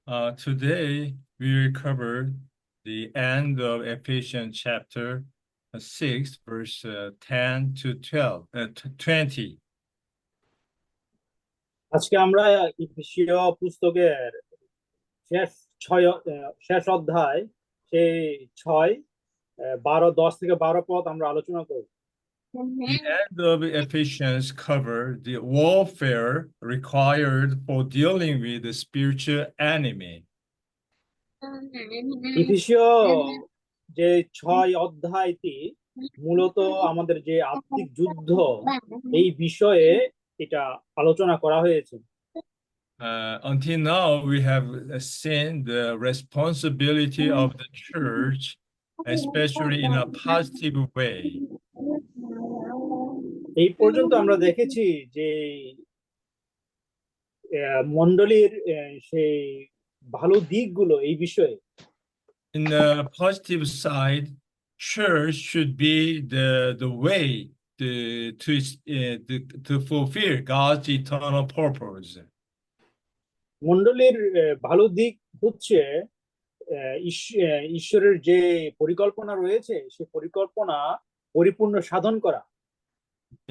Today we will cover the end of Ephesians chapter 6, verse 10 to 20. আজকে আমরা ইফিসীয় পুস্তকের শেষ শেষ অধ্যায় সেই 6, 12, 10 থেকে 12 পদ আমরা আলোচনা করব। The end of Ephesians cover the warfare required for dealing with the spiritual enemy. ইফিসীয় যে 6 অধ্যায়টি মূলত আমাদের যে আত্মিক যুদ্ধ এই বিষয়ে এটা আলোচনা করা হয়েছে। Until now, we have seen the responsibility of the church, especially in a positive way. এই পর্যন্ত আমরা দেখেছি যে মণ্ডলীর সেই ভালো দিকগুলো এই বিষয়ে। In the positive side, church should be the way to fulfill God's eternal purpose. মণ্ডলীর ভালো দিক হচ্ছে ঈশ্বরের যে পরিকল্পনা রয়েছে সেই পরিকল্পনা পরিপূর্ণ সাধন করা।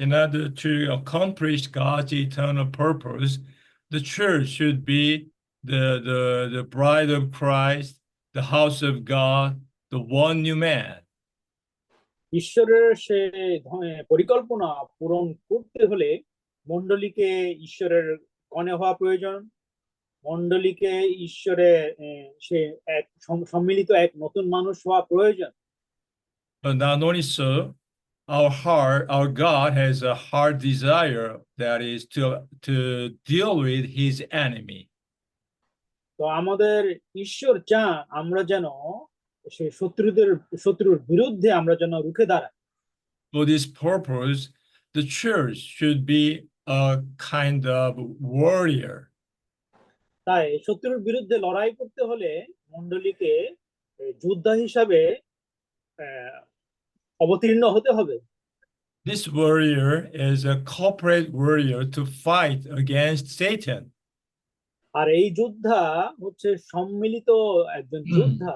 In order to accomplish God's eternal purpose, the church should be the bride of Christ, the house of God, the one new man. ঈশ্বরের সে পরিকল্পনা পূরণ করতে হলে মণ্ডলীকে ঈশ্বরের কনে হওয়া প্রয়োজন। মণ্ডলীকে ঈশ্বরের সে এক সম্মিলিত এক নতুন মানুষ হওয়া প্রয়োজন। But not only so, our God has a heart desire that is to deal with his enemy. তো আমাদের ঈশ্বর চান আমরা যেন সেই শত্রুর বিরুদ্ধে আমরা যেন রুখে দাঁড়াই। For this purpose, the church should be a kind of warrior. তাই শত্রুর বিরুদ্ধে লড়াই করতে হলে মণ্ডলীকে যোদ্ধা হিসাবে অবতীর্ণ হতে হবে। This warrior is a corporate warrior to fight against Satan. আর এই যোদ্ধা হচ্ছে সম্মিলিত একজন যোদ্ধা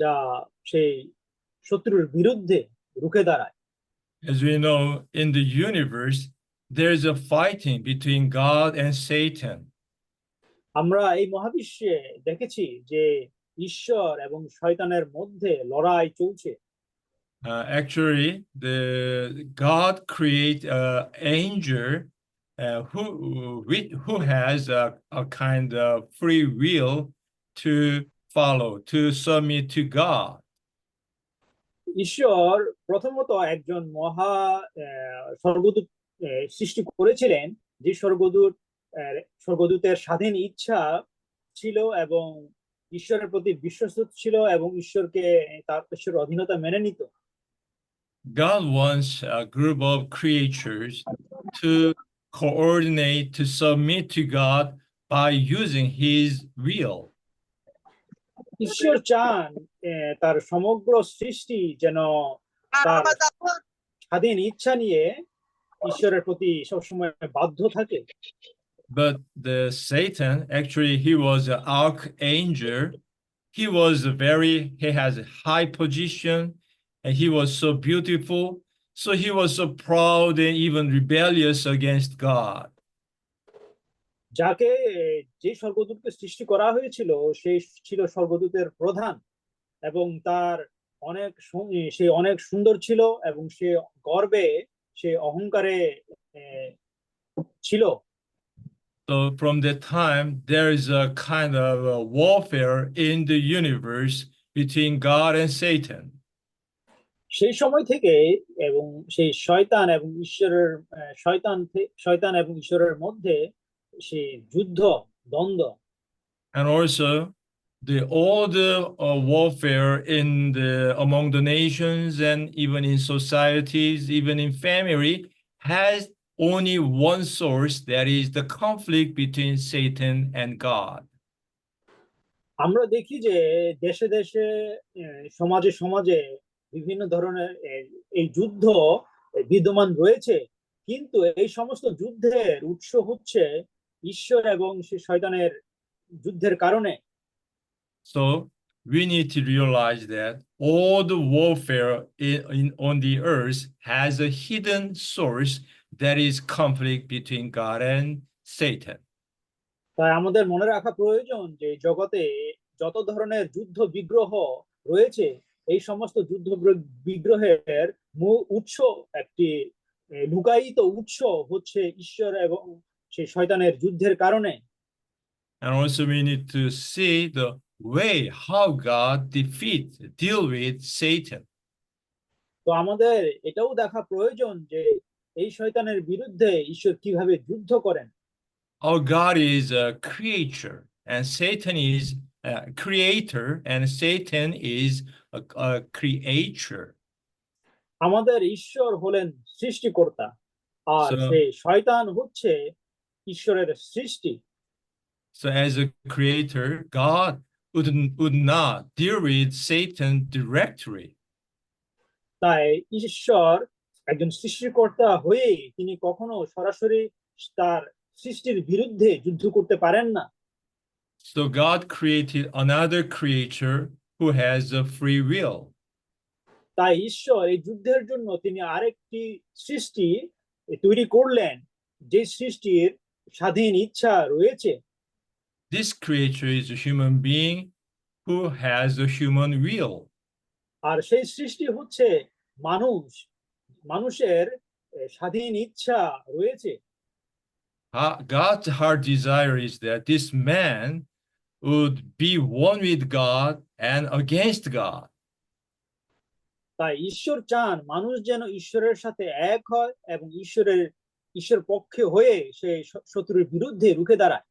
যা সেই শত্রুর বিরুদ্ধে রুখে দাঁড়ায়। As we know, in the universe, there is a fighting between God and Satan. আমরা এই মহাবিশ্বে দেখেছি যে ঈশ্বর এবং শয়তানের মধ্যে লড়াই চলছে। Actually, God create an angel who has a kind of free will to follow, to submit to God. ঈশ্বর প্রথমত একজন মহা স্বর্গদূত সৃষ্টি করেছিলেন, যে স্বর্গদূতের স্বাধীন ইচ্ছা ছিল এবং ঈশ্বরের প্রতি বিশ্বস্ত ছিল এবং ঈশ্বরের অধীনতা মেনে নিত। God wants a group of creatures to coordinate, to submit to God by using his will. ঈশ্বর চান তার সমগ্র সৃষ্টি যেন তার স্বাধীন ইচ্ছা নিয়ে ঈশ্বরের প্রতি সবসময় বাধ্য থাকে। But the Satan, actually, he was an archangel. He has a high position, and he was so beautiful. So he was so proud and even rebellious against God. যাকে যে স্বর্গদূতকে সৃষ্টি করা হয়েছিল সেই ছিল স্বর্গদূতের প্রধান এবং তার সে অনেক সুন্দর ছিল এবং সে গর্বে সে অহংকারে ছিল। So from that time, there is a kind of a warfare in the universe between God and Satan. সেই সময় থেকে এবং সেই শয়তান এবং ঈশ্বরের মধ্যে সেই যুদ্ধ দ্বন্দ্ব। And also all the warfare among the nations and even in societies, even in family, has only one source, that is the conflict between Satan and God. আমরা দেখি যে দেশে দেশে সমাজে বিভিন্ন ধরনের এই যুদ্ধ বিদ্যমান রয়েছে, কিন্তু এই সমস্ত যুদ্ধের উৎস হচ্ছে ঈশ্বর এবং শয়তানের যুদ্ধের কারণে। So we need to realize that all the warfare on the earth has a hidden source that is conflict between God and Satan. তাই আমাদের মনে রাখা প্রয়োজন যে জগতে যত ধরনের যুদ্ধ বিগ্রহ রয়েছে, এই সমস্ত যুদ্ধ বিগ্রহের মূল উৎস একটি লুকায়িত উৎস হচ্ছে ঈশ্বর এবং সেই শয়তানের যুদ্ধের কারণে। And also we need to see the way how God deal with Satan. তো আমাদের এটাও দেখা প্রয়োজন যে এই শয়তানের বিরুদ্ধে ঈশ্বর কিভাবে যুদ্ধ করেন। Our God is a creature and Satan is a creator and Satan is a creature. আমাদের ঈশ্বর হলেন সৃষ্টিকর্তা, আর So, সেই শয়তান হচ্ছে ঈশ্বরের সৃষ্টি। so as a creator, God would not deal with Satan directly. তাই ঈশ্বর একজন সৃষ্টিকর্তা হয়ে তিনি কখনো সরাসরি তার সৃষ্টির বিরুদ্ধে যুদ্ধ করতে পারেন না। So God created another creature who has a free will. তাই ঈশ্বর এই যুদ্ধের জন্য তিনি আরেকটি সৃষ্টি তৈরি করলেন, যে সৃষ্টির স্বাধীন ইচ্ছা রয়েছে। This creature is a human being who has a human will. আর সেই সৃষ্টি হচ্ছে মানুষ, মানুষের স্বাধীন ইচ্ছা রয়েছে। God's heart desire is that this man would be one with God and against God. তাই ঈশ্বর চান মানুষ যেন ঈশ্বরের সাথে এক হয় এবং ঈশ্বর পক্ষে হয়ে সে শত্রুর বিরুদ্ধে রুখে দাঁড়ায়।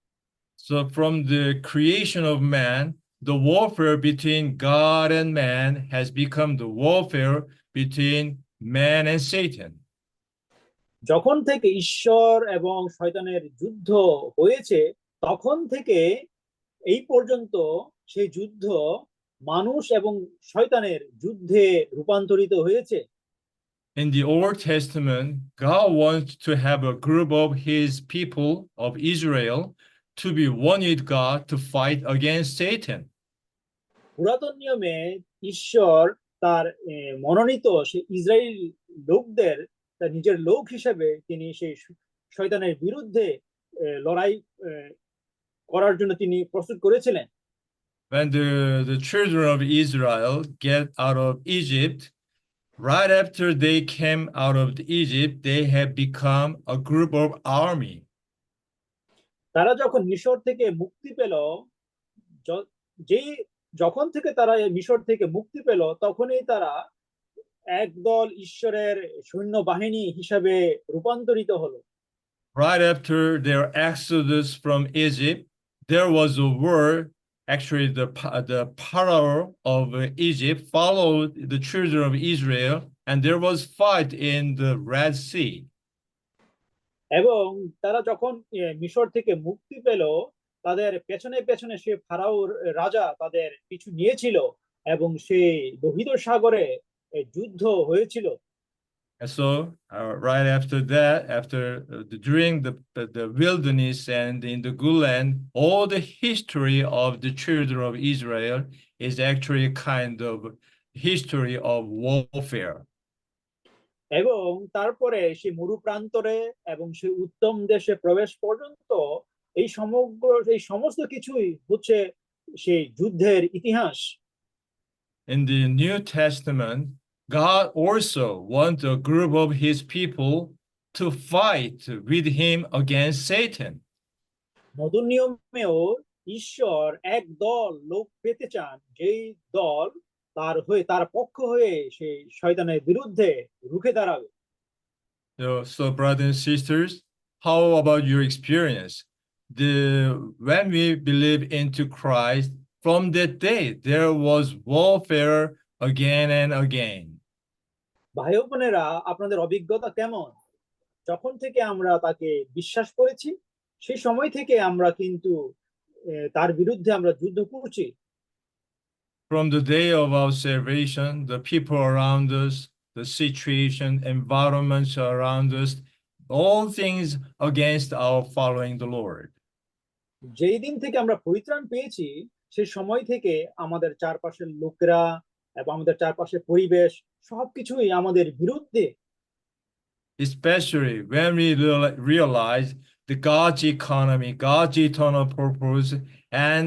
So from the creation of man, the warfare between God and man has become the warfare between man and Satan. যখন থেকে ঈশ্বর এবং শয়তানের যুদ্ধ হয়েছে, তখন থেকে এই পর্যন্ত সেই যুদ্ধ মানুষ এবং শয়তানের যুদ্ধে রূপান্তরিত হয়েছে। In the Old Testament, God wants to have a group of his people of Israel to be one with God to fight against Satan. পুরাতন নিয়মে ঈশ্বর তার মনোনীত সেই ইসরায়েল লোকদের তার নিজের লোক হিসেবে তিনি সেই শয়তানের বিরুদ্ধে লড়াই করার জন্য তিনি প্রস্তুত করেছিলেন। When the children of Israel get out of Egypt, right after they came out of Egypt, they have become a group of army. তারা যখন মিশর থেকে মুক্তি পেল, যখন থেকে তারা মিশর থেকে মুক্তি পেল, তখনই তারা একদল ঈশ্বরের সৈন্য বাহিনী হিসাবে রূপান্তরিত হলো। Right after their exodus from Egypt, there was a war. Actually, the Pharaoh of Egypt followed the children of Israel, and there was fight in the Red Sea. এবং তারা যখন মিশর থেকে মুক্তি পেল, তাদের পেছনে পেছনে সে ফারাওর রাজা তাদের পিছু নিয়েছিল এবং সেই লোহিত সাগরে যুদ্ধ হয়েছিল। And so, right after that, during the wilderness and in the good land, all the history of the children of Israel is actually a kind of history of warfare. এবং তারপরে সেই মরু প্রান্তরে এবং সেই উত্তম দেশে প্রবেশ পর্যন্ত এই সমস্ত কিছুই হচ্ছে সেই যুদ্ধের ইতিহাস। In the New Testament, God also wants a group of his people to fight with him against Satan. নতুন নিয়মেও ঈশ্বর এক দল লোক পেতে চান, যেই দল তার পক্ষ হয়ে সেই শয়তানের বিরুদ্ধে রুখে দাঁড়াবে। So brothers and sisters, how about your experience? When we believe into Christ, from that day, there was warfare again and again. ভাই ও বোনেরা, আপনাদের অভিজ্ঞতা কেমন? যখন থেকে আমরা তাকে বিশ্বাস করেছি, সেই সময় থেকে আমরা কিন্তু তার বিরুদ্ধে আমরা যুদ্ধ করছি। From the day of our salvation, the people around us, the situation, environments around us, all things against our following the Lord. যেই দিন থেকে আমরা পরিত্রাণ পেয়েছি, সেই সময় থেকে আমাদের চারপাশের লোকেরা এবং আমাদের চারপাশের পরিবেশ সবকিছুই আমাদের বিরুদ্ধে। especially when we realize the God's economy, God's eternal purpose, and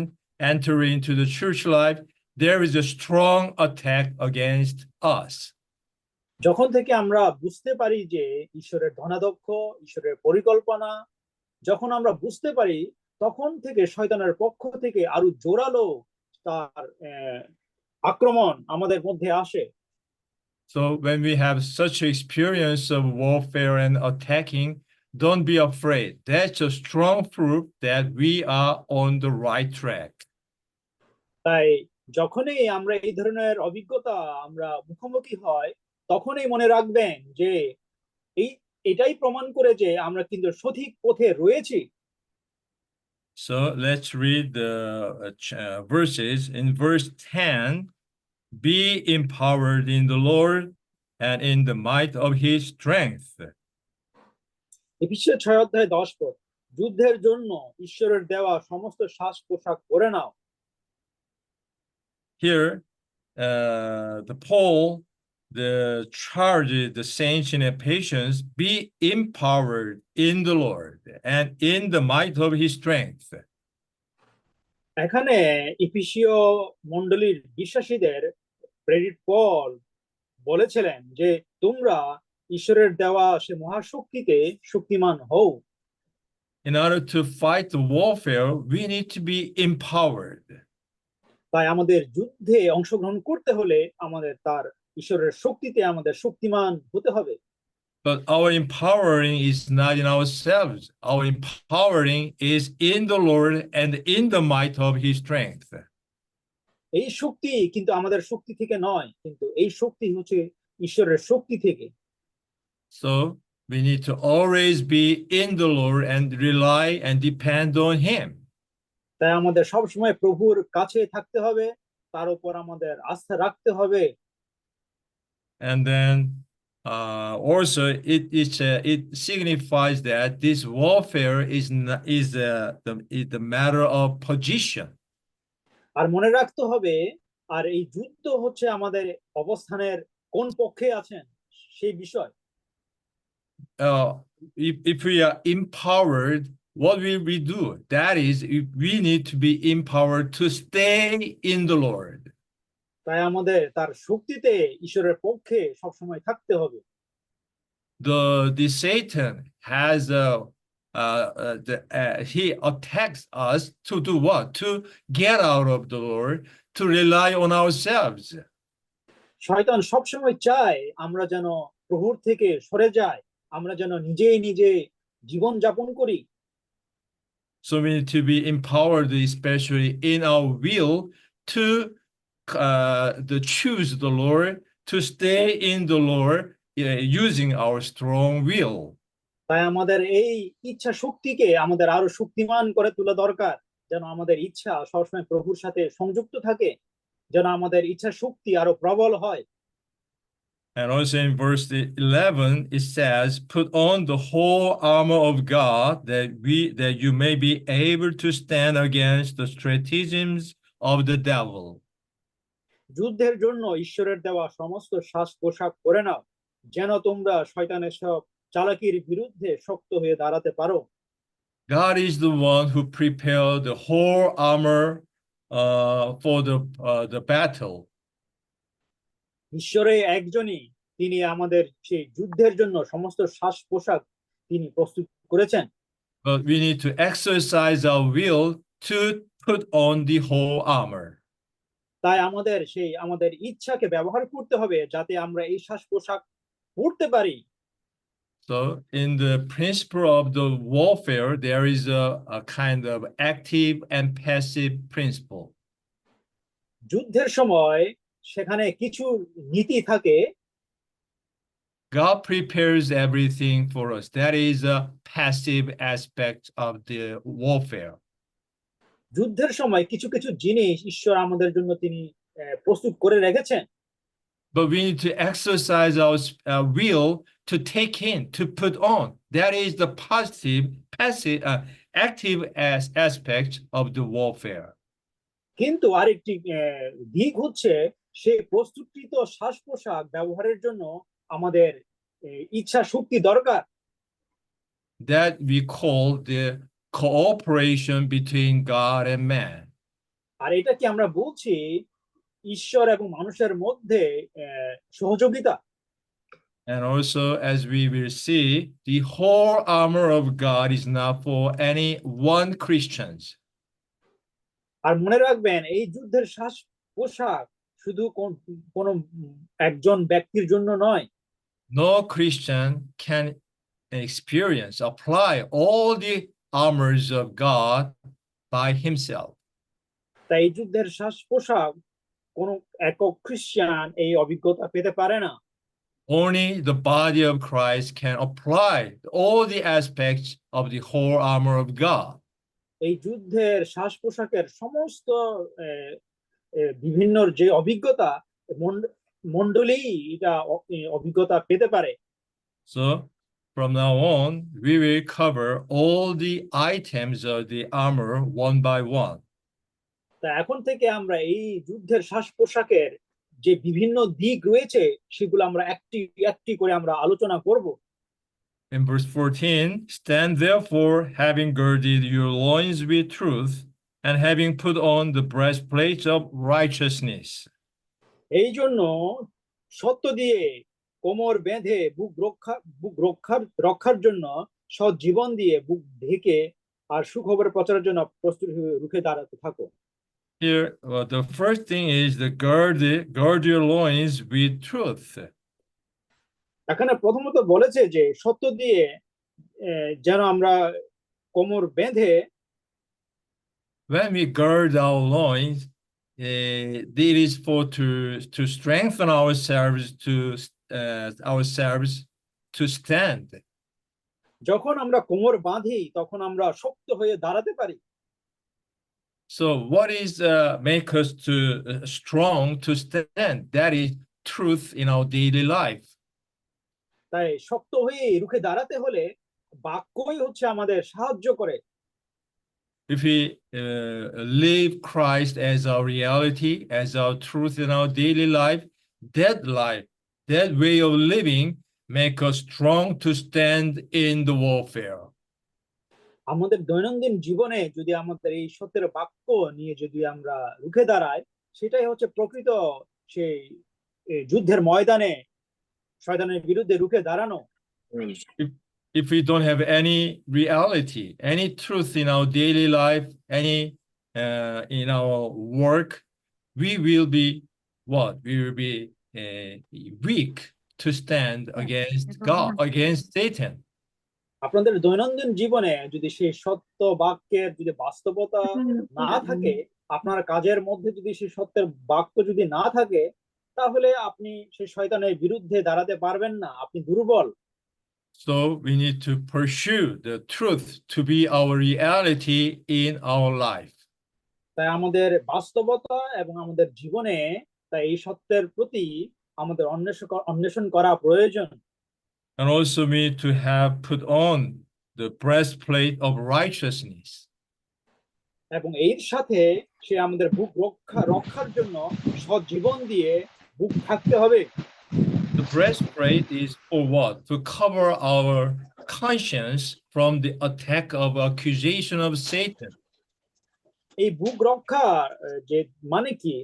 enter into the church life, there is a strong attack against us. যখন থেকে আমরা বুঝতে পারি যে ঈশ্বরের ধনাধ্যক্ষ, ঈশ্বরের পরিকল্পনা, যখন আমরা বুঝতে পারি তখন থেকে শয়তানের পক্ষ থেকে আরো জোরালো তার আক্রমণ আমাদের মধ্যে আসে। So when we have such experience of warfare and attacking, don't be afraid. That's a strong proof that we are on the right track. তাই যখনই আমরা এই ধরনের অভিজ্ঞতা আমরা মুখোমুখি হয়, তখনই মনে রাখবেন যে এটাই প্রমাণ করে যে আমরা কিন্তু সঠিক পথে রয়েছি। So let's read the verses. In verse 10, be empowered in the Lord and in the might of his strength. এফেসীয় 6:10 যুদ্ধের জন্য ঈশ্বরের দেওয়া সমস্ত সাজ পোশাক পরে নাও। Here, the Paul, the charge the saints in Ephesians, be empowered in the Lord and in the might of his strength. এখানে এফেসীয় মণ্ডলীর বিশ্বাসীদের প্রেরিত পল বলেছিলেন যে তোমরা ঈশ্বরের দেওয়া সে মহাশক্তিতে শক্তিমান হও। In order to fight the warfare, we need to be empowered. তাই আমাদের যুদ্ধে অংশগ্রহণ করতে হলে আমাদের তার ঈশ্বরের শক্তিতে আমাদের শক্তিমান হতে হবে। But our empowering is not in ourselves. Our empowering is in the Lord and in the might of his strength. এই শক্তি কিন্তু আমাদের শক্তি থেকে নয়, কিন্তু এই শক্তি হচ্ছে ঈশ্বরের শক্তি থেকে। So we need to always be in the Lord and rely and depend on him. তাই আমাদের সবসময় প্রভুর কাছে থাকতে হবে, তার উপর আমাদের আস্থা রাখতে হবে। And then also it signifies that this warfare is the matter of position. আর মনে রাখতে হবে, আর এই যুদ্ধ হচ্ছে আমাদের অবস্থানের কোন পক্ষে আছেন সেই বিষয়। If we are empowered, what will we do? That is, we need to be empowered to stay in the Lord. তাই আমাদের তার শক্তিতে ঈশ্বরের পক্ষে সবসময় থাকতে হবে। The Satan has he attacks us to do what? To get out of the Lord, to rely on ourselves. শয়তান সবসময় চায় আমরা যেন প্রভুর থেকে সরে যাই, আমরা যেন নিজে জীবন যাপন করি। So we need to be empowered, especially in our will, to choose the Lord, to stay in the Lord, using our strong will. তাই আমাদের এই ইচ্ছা শক্তিকে আমাদের আরো শক্তিমান করে তোলা দরকার, যেন আমাদের ইচ্ছা সবসময় প্রভুর সাথে সংযুক্ত থাকে, যেন আমাদের ইচ্ছা শক্তি আরো প্রবল হয়। And also in verse 11, it says, put on the whole armor of God that you may be able to stand against the stratagems of the devil. যুদ্ধের জন্য ঈশ্বরের দেওয়া সমস্ত সাজ পোশাক পরে নাও, যেন তোমরা শয়তানের সব চালাকির বিরুদ্ধে শক্ত হয়ে দাঁড়াতে পারো। God is the one who prepared the whole armor for the battle. ঈশ্বরে একজনই, তিনি আমাদের সেই যুদ্ধের জন্য সমস্ত সাজ পোশাক তিনি প্রস্তুত করেছেন। But we need to exercise our will to put on the whole armor. তাই আমাদের ইচ্ছাকে ব্যবহার করতে হবে যাতে আমরা এই সাজ পোশাক পরতে পারি। So in the principle of the warfare, there is a kind of active and passive principle. যুদ্ধের সময় সেখানে কিছু নীতি থাকে। God prepares everything for us. That is a passive aspect of the warfare. যুদ্ধের সময় কিছু জিনিস ঈশ্বর আমাদের জন্য তিনি প্রস্তুত করে রেখেছেন। But we need to exercise our will to take in, to put on. That is the passive, active aspect of the warfare. কিন্তু আরেকটি দিক হচ্ছে সেই প্রস্তুতকৃত শ্বাস প্রশ্বাস ব্যবহারের জন্য আমাদের ইচ্ছা শক্তি দরকার। that we call the cooperation between God and man. আর এটা কি আমরা বলছি ঈশ্বর এবং মানুষের মধ্যে সহযোগিতা। And also, as we will see, the whole armor of God is not for any one Christians. আর মনে রাখবেন এই যুদ্ধের শ্বাস পোশাক শুধু কোন একজন ব্যক্তির জন্য নয়। No Christian can experience, apply all the armors of God by himself. তাই এই যুদ্ধের শ্বাস পোশাক কোন একক খ্রিস্টান এই অভিজ্ঞতা পেতে পারে না। Only the body of Christ can apply all the aspects of the whole armor of God. এই যুদ্ধের শ্বাস পোশাকের সমস্ত বিভিন্ন যে অভিজ্ঞতা মন্ডলী এটা অভিজ্ঞতা পেতে পারে। So from now on, we will cover all the items of the armor one by one. তা এখন থেকে আমরা এই যুদ্ধের শ্বাস পোশাকের যে বিভিন্ন দিক রয়েছে সেগুলো আমরা একটি একটি করে আমরা আলোচনা করব। In verse 14, stand therefore, having girded your loins with truth, and having put on the breastplate of righteousness. এই জন্য সত্য দিয়ে কোমর বেঁধে রক্ষার জন্য সৎ জীবন দিয়ে বুক ঢেকে আর সুখবর প্রচারের জন্য প্রস্তুত হয়ে রুখে দাঁড়াতে থাকো। Here, the first thing is the gird your loins with truth. এখানে প্রথমত বলেছে যে সত্য দিয়ে যেন আমরা কোমর বেঁধে। When we gird our loins, it is for to strengthen ourselves to stand. যখন আমরা কোমর বাঁধি তখন আমরা শক্ত হয়ে দাঁড়াতে পারি। So what is make us to strong to stand? That is truth in our daily life. তাই শক্ত হয়ে রুখে দাঁড়াতে হলে বাক্যই হচ্ছে আমাদের সাহায্য করে। If we live Christ as our reality, as our truth in our daily life, that way of living make us strong to stand in the warfare. আমাদের দৈনন্দিন জীবনে যদি আমাদের এই সত্যের বাক্য নিয়ে যদি আমরা রুখে দাঁড়াই, সেটাই হচ্ছে প্রকৃত সেই যুদ্ধের ময়দানে শয়তানের বিরুদ্ধে রুখে দাঁড়ানো। If we don't have any reality, any truth in our daily life, any in our work, we will be what? We will be weak to stand against God, against Satan. আপনাদের দৈনন্দিন জীবনে যদি সেই সত্য বাক্যের যদি বাস্তবতা না থাকে, আপনার কাজের মধ্যে যদি সেই সত্যের বাক্য যদি না থাকে, তাহলে আপনি সেই শয়তানের বিরুদ্ধে দাঁড়াতে পারবেন না, আপনি দুর্বল। So we need to pursue the truth to be our reality in our life. তাই আমাদের বাস্তবতা এবং আমাদের জীবনে তাই এই সত্যের প্রতি আমাদের অন্বেষণ করা প্রয়োজন। And also we need to have put on the breastplate of righteousness. এবং এর সাথে সে আমাদের বুক রক্ষার জন্য সৎ জীবন দিয়ে বুক থাকতে হবে। The breastplate is for what? To cover our conscience from the attack of accusation of Satan. এই বুক রক্ষা যে মানে কি,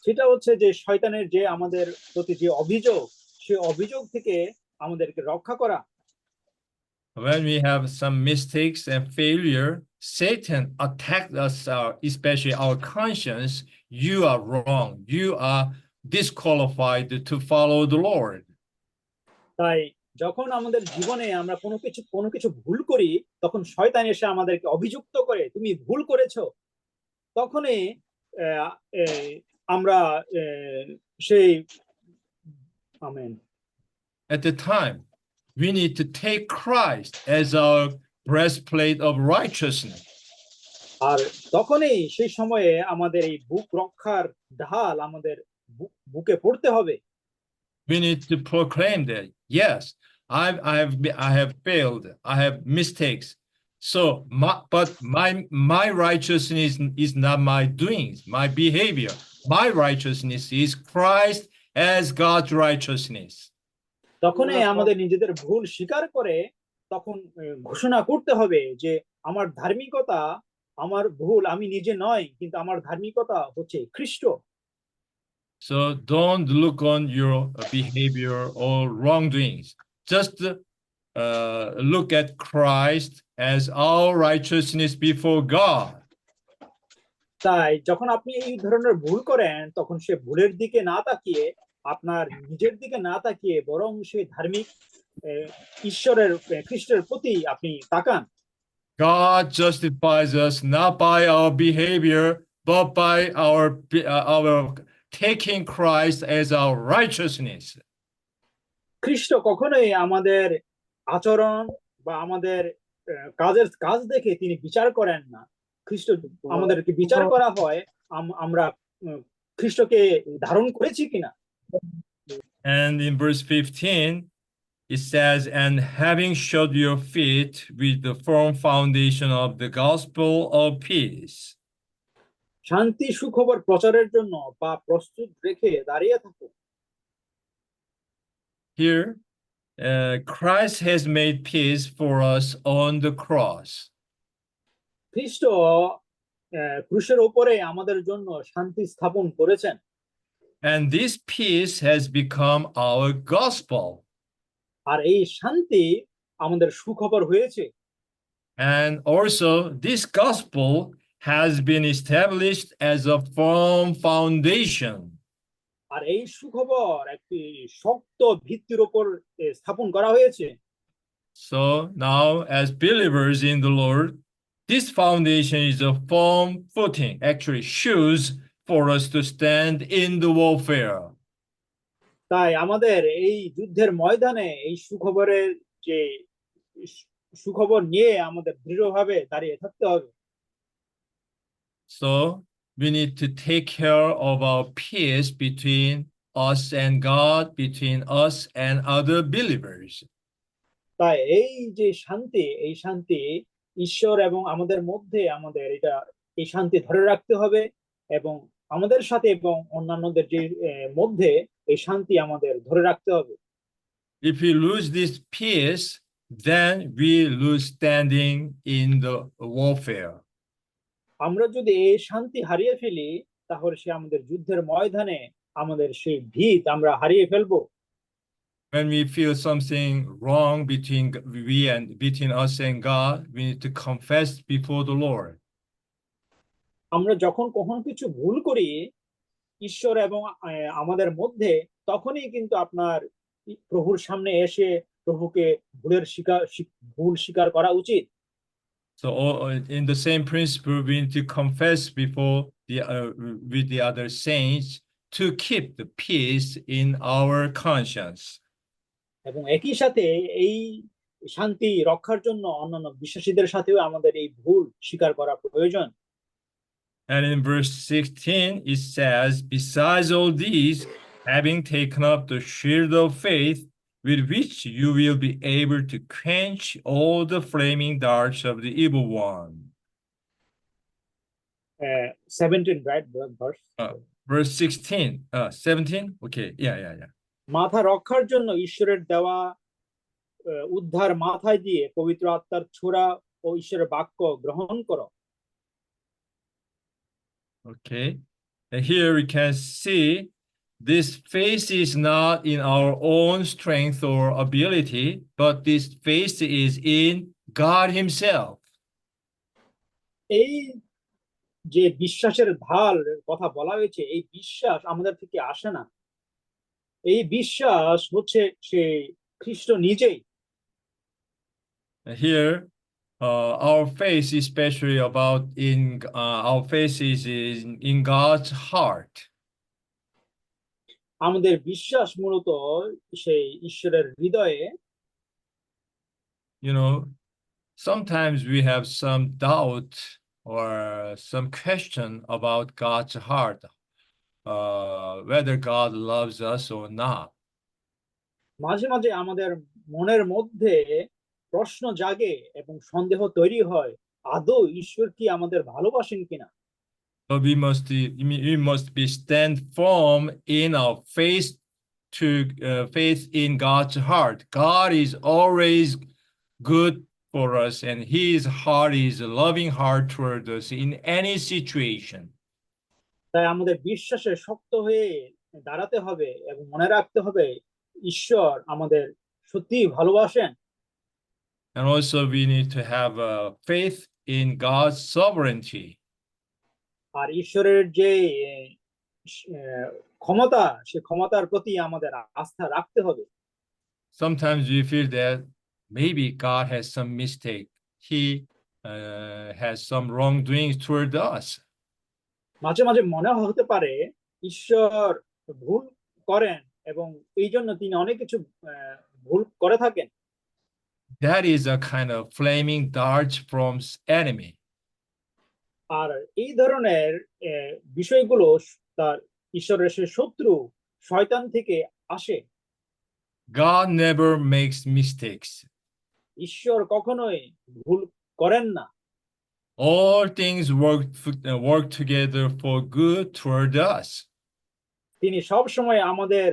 সেটা হচ্ছে যে শয়তানের যে আমাদের প্রতি যে অভিযোগ, সে অভিযোগ থেকে আমাদেরকে রক্ষা করা। When we have some mistakes and failure, Satan attacked us, especially our conscience. You are wrong. You are disqualified to follow the Lord. তাই যখন আমাদের জীবনে আমরা কোনো কিছু ভুল করি, তখন শয়তান এসে আমাদেরকে অভিযুক্ত করে, তুমি ভুল করেছো। তখনই আমরা সেই amen. At the time, we need to take Christ as our breastplate of righteousness. আর তখনই সেই সময়ে আমাদের এই বুক রক্ষার ঢাল আমাদের বুকে পড়তে হবে। We need to proclaim that, yes, I have failed. I have mistakes, So, my righteousness is not my doings, my behavior. My righteousness is Christ as God's righteousness. তখনই আমাদের নিজেদের ভুল স্বীকার করে তখন ঘোষণা করতে হবে যে আমার ধার্মিকতা, আমার ভুল আমি নিজে নয়, কিন্তু আমার ধার্মিকতা হচ্ছে খ্রিস্ট। So don't look on your behavior or wrongdoings. Just look at Christ as our righteousness before God. তাই যখন আপনি এই ধরনের ভুল করেন তখন সে ভুলের দিকে না তাকিয়ে, আপনার নিজের দিকে না তাকিয়ে, বরং সে ধার্মিক ঈশ্বরের খ্রিস্টের প্রতি আপনি তাকান। God justifies us not by our behavior, but by our taking Christ as our righteousness. খ্রিস্ট কখনোই আমাদের আচরণ বা আমাদের কাজ দেখে তিনি বিচার করেন না। খ্রিস্ট আমাদেরকে বিচার করা হয় আমরা খ্রিস্টকে ধারণ করেছি কিনা। And in verse 15, it says, and having shod your feet with the firm foundation of the gospel of peace. শান্তি সুখবর প্রচারের জন্য বা প্রস্তুত রেখে দাঁড়িয়ে থাকো। Here, Christ has made peace for us on the cross. খ্রিস্ট ক্রুশের উপরে আমাদের জন্য শান্তি স্থাপন করেছেন। And this peace has become our gospel. আর এই শান্তি আমাদের সুখবর হয়েছে। And also, this gospel has been established as a firm foundation. আর এই সুখবর একটি শক্ত ভিত্তির উপর স্থাপন করা হয়েছে। So now, as believers in the Lord, this foundation is a firm footing, actually shoes for us to stand in the warfare. তাই আমাদের এই যুদ্ধের ময়দানে এই সুখবরের যে সুখবর নিয়ে আমাদের দৃঢ়ভাবে দাঁড়িয়ে থাকতে হবে। So we need to take care of our peace between us and God, between us and other believers. তাই এই যে শান্তি, এই শান্তি ঈশ্বর এবং আমাদের মধ্যে আমাদের এই শান্তি ধরে রাখতে হবে, এবং আমাদের সাথে এবং অন্যান্যদের যে মধ্যে এই শান্তি আমাদের ধরে রাখতে হবে। If we lose this peace, then we lose standing in the warfare. আমরা যদি এই শান্তি হারিয়ে ফেলি তাহলে সে আমাদের যুদ্ধের ময়দানে আমাদের সেই ভিত আমরা হারিয়ে ফেলবো। When we feel something wrong between us and God, we need to confess before the Lord. আমরা যখন কখনো কিছু ভুল করি ঈশ্বর এবং আমাদের মধ্যে, তখনই কিন্তু আপনার প্রভুর সামনে এসে প্রভুকে ভুল স্বীকার করা উচিত। So in the same principle, we need to confess before with the other saints to keep the peace in our conscience. এবং একই সাথে এই শান্তি রক্ষার জন্য অন্যান্য বিশ্বাসীদের সাথেও আমাদের এই ভুল স্বীকার করা প্রয়োজন। And in verse 16, it says, besides all these, having taken up the shield of faith, with which you will be able to quench all the flaming darts of the evil one. 17, right? Verse 16, 17? Okay, yeah. মাথা রক্ষার জন্য ঈশ্বরের দেওয়া উদ্ধার মাথায় দিয়ে পবিত্র আত্মার ছোরা ও ঈশ্বরের বাক্য গ্রহণ করো। Okay, and here we can see this faith is not in our own strength or ability, but this faith is in God Himself. এই যে বিশ্বাসের ঢাল কথা বলা হয়েছে, এই বিশ্বাস আমাদের থেকে আসে না, এই বিশ্বাস হচ্ছে সে খ্রিস্ট নিজেই। Here, our faith especially our faith is in God's heart. আমাদের বিশ্বাস মূলত সেই ঈশ্বরের হৃদয়ে। You know, sometimes we have some doubt or some question about God's heart, whether God loves us or not. মাঝে মাঝে আমাদের মনের মধ্যে প্রশ্ন জাগে এবং সন্দেহ তৈরি হয়, আদৌ ঈশ্বর কি আমাদের ভালোবাসেন কিনা। But we must be stand firm in our faith in God's heart. God is always good for us, and His heart is a loving heart toward us in any situation. তাই আমাদের বিশ্বাসে শক্ত হয়ে দাঁড়াতে হবে এবং মনে রাখতে হবে ঈশ্বর আমাদের সত্যিই ভালোবাসেন। And also, we need to have faith in God's sovereignty. আর ঈশ্বরের যে ক্ষমতা, সে ক্ষমতার প্রতি আমাদের আস্থা রাখতে হবে। Sometimes we feel that maybe God has some mistake. He has some wrongdoings toward us. মাঝে মাঝে মনে হতে পারে ঈশ্বর ভুল করেন এবং এই জন্য তিনি অনেক কিছু ভুল করে থাকেন। That is a kind of flaming dart from enemy. আর এই ধরনের বিষয়গুলো তার ঈশ্বরের সে শত্রু শয়তান থেকে আসে। God never makes mistakes. ঈশ্বর কখনোই ভুল করেন না। All things work together for good toward us. তিনি সব সময় আমাদের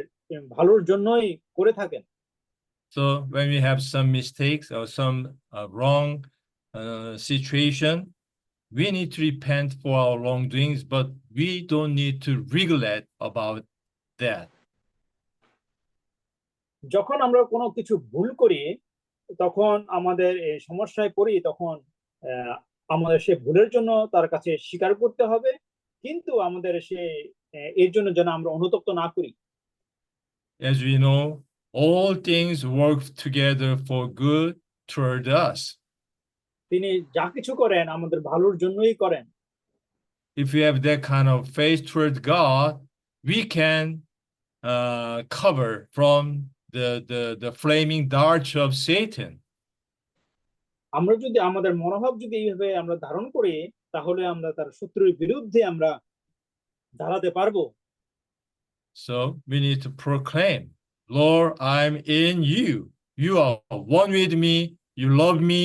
ভালোর জন্যই করে থাকেন। So when we have some mistakes or some wrong situation, we need to repent for our wrongdoings, but we don't need to regret about that. যখন আমরা কোনো কিছু ভুল করি, তখন আমাদের সমস্যায় পড়ি, তখন আমাদের সে ভুলের জন্য তার কাছে স্বীকার করতে হবে, কিন্তু আমাদের সে এর জন্য যেন আমরা অনুতপ্ত না করি। As we know, all things work together for good toward us. তিনি যা কিছু করেন আমাদের ভালোর জন্যই করেন। If we have that kind of faith toward God, we can cover from the flaming darts of Satan. আমরা যদি আমাদের মনোভাব যদি এইভাবে আমরা ধারণ করি, তাহলে আমরা তার শত্রুর বিরুদ্ধে আমরা দাঁড়াতে পারবো। So we need to proclaim, Lord, I'm in you. You are one with me. You love me.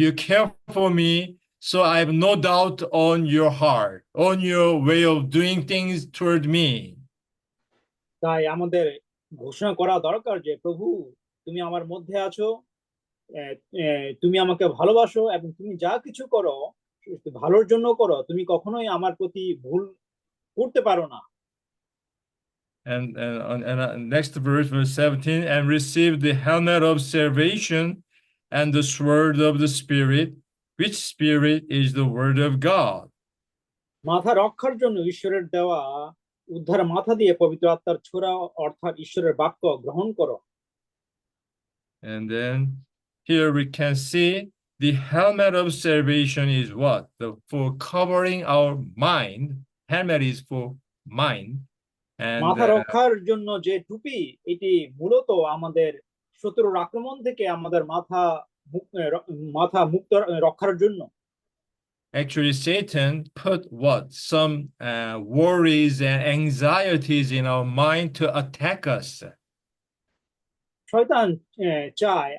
You care for me. So I have no doubt on your heart, on your way of doing things toward me. তাই আমাদের ঘোষণা করা দরকার যে প্রভু, তুমি আমার মধ্যে আছো, তুমি আমাকে ভালোবাসো এবং তুমি যা কিছু করো ভালোর জন্য করো, তুমি কখনোই আমার প্রতি ভুল করতে পারো না। And next verse 17, and receive the helmet of salvation and the sword of the Spirit, which Spirit is the word of God. মাথা রক্ষার জন্য ঈশ্বরের দেওয়া উদ্ধার মাথা দিয়ে পবিত্র আত্মার ছোরা অর্থাৎ ঈশ্বরের বাক্য গ্রহণ করো। And then here we can see the helmet of salvation is what? For covering our mind. Helmet is for mind. And মাথা রক্ষার জন্য যে টুপি, এটি মূলত আমাদের শত্রুর আক্রমণ থেকে আমাদের মাথা মুক্ত রক্ষার জন্য। actually Satan put what? Some worries and anxieties in our mind to attack us. শয়তান চায়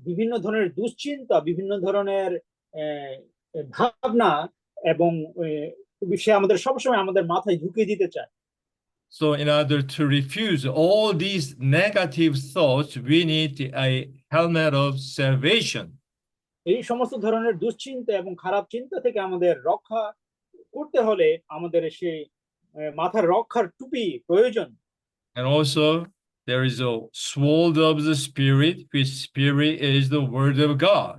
বিভিন্ন ধরনের দুশ্চিন্তা, বিভিন্ন ধরনের ভাবনা এবং সে আমাদের সবসময় আমাদের মাথায় ঢুকিয়ে দিতে চায়। So in order to refuse all these negative thoughts, we need a helmet of salvation. এই সমস্ত ধরনের দুশ্চিন্তা এবং খারাপ চিন্তা থেকে আমাদের রক্ষা করতে হলে আমাদের সেই মাথার রক্ষার টুপি প্রয়োজন। And also there is a sword of the Spirit, which Spirit is the word of God.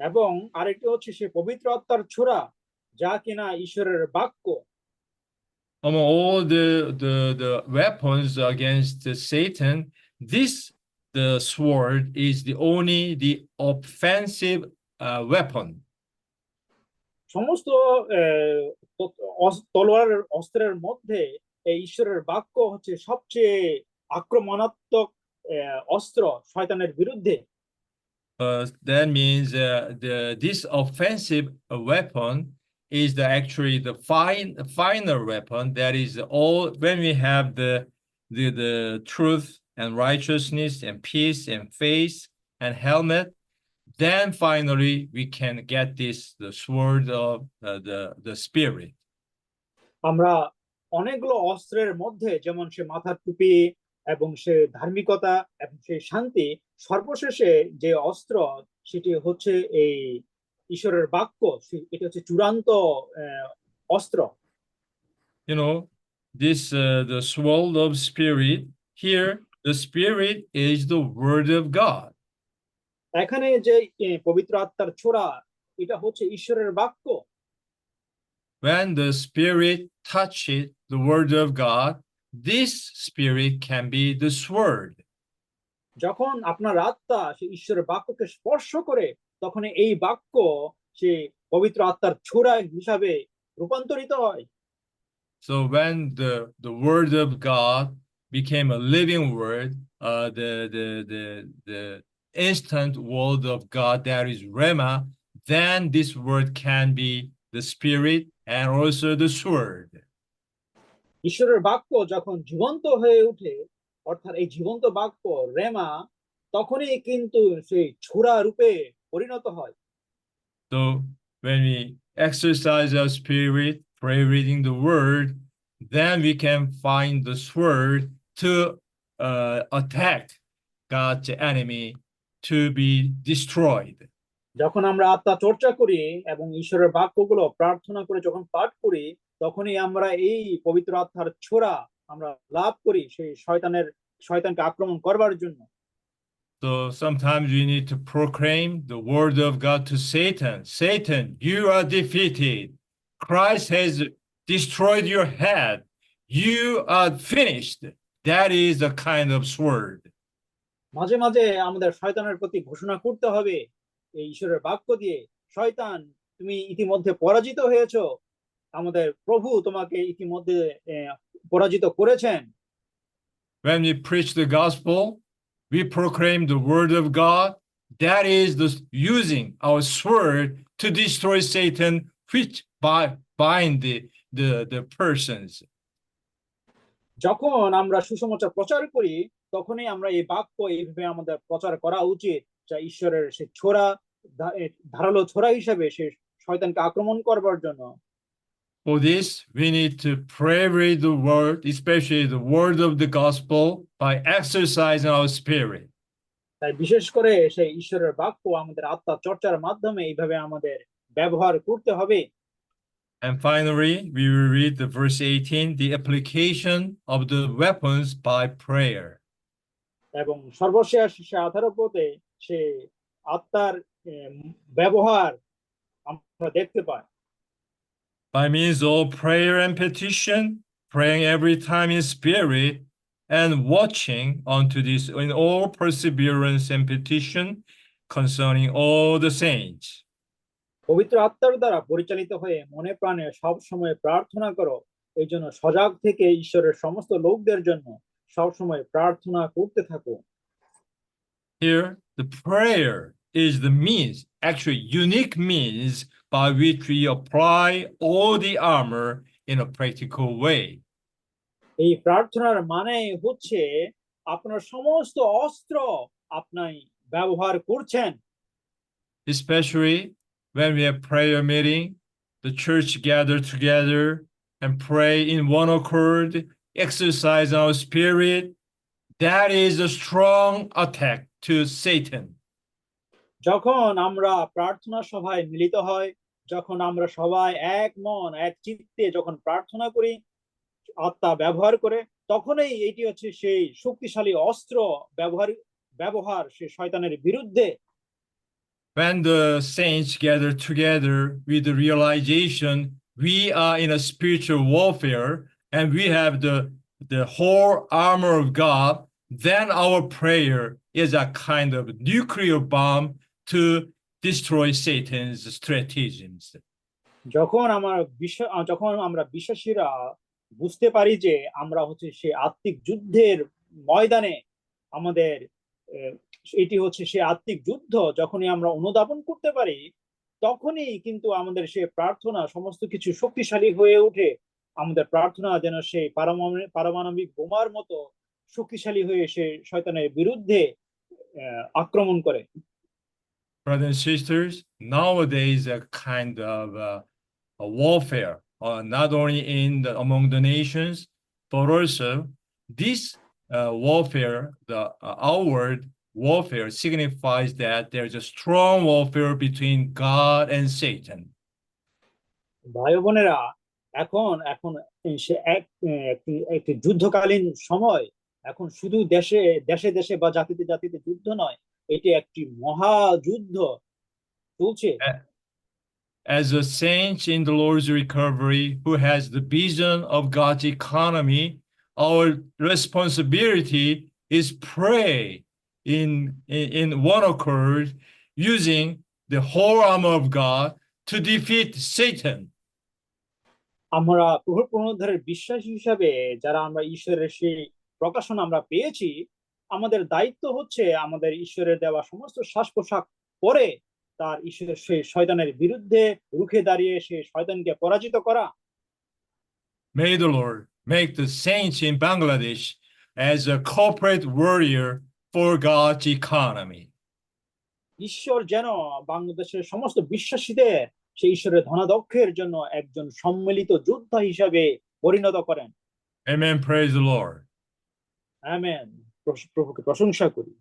এবং আরেকটি হচ্ছে সে পবিত্র আত্মার ছোরা, যা কিনা ঈশ্বরের বাক্য। Among all the weapons against Satan, the sword is the offensive weapon. সমস্ত তলোয়ারের অস্ত্রের মধ্যে এই ঈশ্বরের বাক্য হচ্ছে সবচেয়ে আক্রমণাত্মক অস্ত্র শয়তানের বিরুদ্ধে। That means this offensive weapon is actually the final weapon. That is all when we have the truth and righteousness and peace and faith and helmet. then finally we can get the sword of the Spirit. আমরা অনেকগুলো অস্ত্রের মধ্যে, যেমন সে মাথার টুপি এবং সে ধার্মিকতা এবং সে শান্তি, সর্বশেষে যে অস্ত্র সেটি হচ্ছে এই ঈশ্বরের বাক্য। এটি হচ্ছে চূড়ান্ত অস্ত্র। You know, the sword of Spirit, here the Spirit is the Word of God. এখানে যে পবিত্র আত্মার ছোড়া, এটা হচ্ছে ঈশ্বরের বাক্য। When the Spirit touches the Word of God, this Spirit can be the sword. যখন আপনার আত্মা সেই ঈশ্বরের বাক্যকে স্পর্শ করে, তখন এই বাক্য সে পবিত্র আত্মার ছোড়া হিসাবে রূপান্তরিত হয়। So when the Word of God became a living word, the instant word of God, that is Rhema, then this word can be the Spirit and also the sword. ঈশ্বরের বাক্য যখন জীবন্ত হয়ে ওঠে, অর্থাৎ এই জীবন্ত বাক্য রেমা, তখনই কিন্তু সেই ছোড়া রূপে পরিণত হয়। So when we exercise our spirit, pray reading the word, then we can find the sword to attack God's enemy to be destroyed. যখন আমরা আত্মা চর্চা করি এবং ঈশ্বরের বাক্যগুলো প্রার্থনা করে যখন পাঠ করি, তখনই আমরা এই পবিত্র আত্মার ছোড়া আমরা লাভ করি সেই শয়তানকে আক্রমণ করবার জন্য। So sometimes we need to proclaim the word of God to Satan. Satan, you are defeated. Christ has destroyed your head. You are finished. That is the kind of sword. মাঝে মাঝে আমাদের শয়তানের প্রতি ঘোষণা করতে হবে এই ঈশ্বরের বাক্য দিয়ে, শয়তান, তুমি ইতিমধ্যে পরাজিত হয়েছো, আমাদের প্রভু তোমাকে ইতিমধ্যে পরাজিত করেছেন। When we preach the gospel, we proclaim the word of God. That is using our sword to destroy Satan, which bind the persons. যখন আমরা সুসমাচার প্রচার করি, তখনই আমরা এই বাক্য এইভাবে আমাদের প্রচার করা উচিত, যা ঈশ্বরের সে ছোড়া, ধারালো ছোড়া হিসেবে সে শয়তানকে আক্রমণ করবার জন্য। For this, we need to pray read the word, especially the word of the gospel, by exercising our spirit. তাই বিশেষ করে সেই ঈশ্বরের বাক্য আমাদের আত্মা চর্চার মাধ্যমে এইভাবে আমাদের ব্যবহার করতে হবে। And finally, we will read the verse 18, the application of the weapons by prayer. এবং সর্বশেষ সে 18 পদে সে আত্মার ব্যবহার আমরা দেখতে পাই। By means of prayer and petition, praying every time in spirit, and watching unto this in all perseverance and petition concerning all the saints. পবিত্র আত্মার দ্বারা পরিচালিত হয়ে মনে প্রাণে সব সময় প্রার্থনা করো, এই জন্য সজাগ থেকে ঈশ্বরের সমস্ত লোকদের জন্য সব সময় প্রার্থনা করতে থাকো। Here, the prayer is the means, actually unique means by which we apply all the armor in a practical way. এই প্রার্থনার মানে হচ্ছে আপনার সমস্ত অস্ত্র আপনি ব্যবহার করছেন। Especially when we have prayer meeting, the church gather together and pray in one accord, exercise our spirit. That is a strong attack to Satan. যখন আমরা প্রার্থনা সভায় মিলিত হয়, যখন আমরা সবাই এক মন এক চিত্তে যখন প্রার্থনা করি আত্মা ব্যবহার করে, তখনই এটি হচ্ছে সেই শক্তিশালী অস্ত্র ব্যবহার সে শয়তানের বিরুদ্ধে। When the saints gather together with the realization we are in a spiritual warfare and we have the whole armor of God, then our prayer is a kind of nuclear bomb to destroy Satan's stratagems. যখন আমরা বিশ্বাসীরা বুঝতে পারি যে আমরা হচ্ছে সে আত্মিক যুদ্ধের ময়দানে, আমাদের এটি হচ্ছে সে আত্মিক যুদ্ধ, যখনই আমরা অনুধাবন করতে পারি, তখনই কিন্তু আমাদের সে প্রার্থনা সমস্ত কিছু শক্তিশালী হয়ে ওঠে। আমাদের প্রার্থনা যেন সেই পারমাণবিক বোমার মতো শক্তিশালী হয়ে সে শয়তানের বিরুদ্ধে আক্রমণ করে। brothers and sisters, nowadays a kind of a warfare, not only among the nations, but also this warfare, the outward warfare signifies that there's a strong warfare between God and Satan. ভাই ও বোনেরা, এখন এখন সে একটি একটি যুদ্ধকালীন সময়। এখন শুধু দেশে দেশে দেশে বা জাতিতে জাতিতে যুদ্ধ নয়, এটি একটি মহাযুদ্ধ চলছে। As a saint in the Lord's recovery who has the vision of God's economy, our responsibility is pray in one accord using the whole armor of God to defeat Satan. আমরা প্রভুর পুনরুদ্ধারের বিশ্বাসী হিসাবে যারা আমরা ঈশ্বরের সেই প্রকাশন আমরা পেয়েছি, আমাদের দায়িত্ব হচ্ছে আমাদের ঈশ্বরের দেওয়া সমস্ত শ্বাস পোশাক পরে তার ঈশ্বরের সেই শয়তানের বিরুদ্ধে রুখে দাঁড়িয়ে সেই শয়তানকে পরাজিত করা। May the Lord make the saints in Bangladesh as a corporate warrior for God's economy. ঈশ্বর যেন বাংলাদেশের সমস্ত বিশ্বাসীদের সেই ঈশ্বরের ধনাধ্যক্ষের জন্য একজন সম্মিলিত যোদ্ধা হিসাবে পরিণত করেন। Amen. Praise the Lord. Amen. প্রভুকে প্রশংসা করি।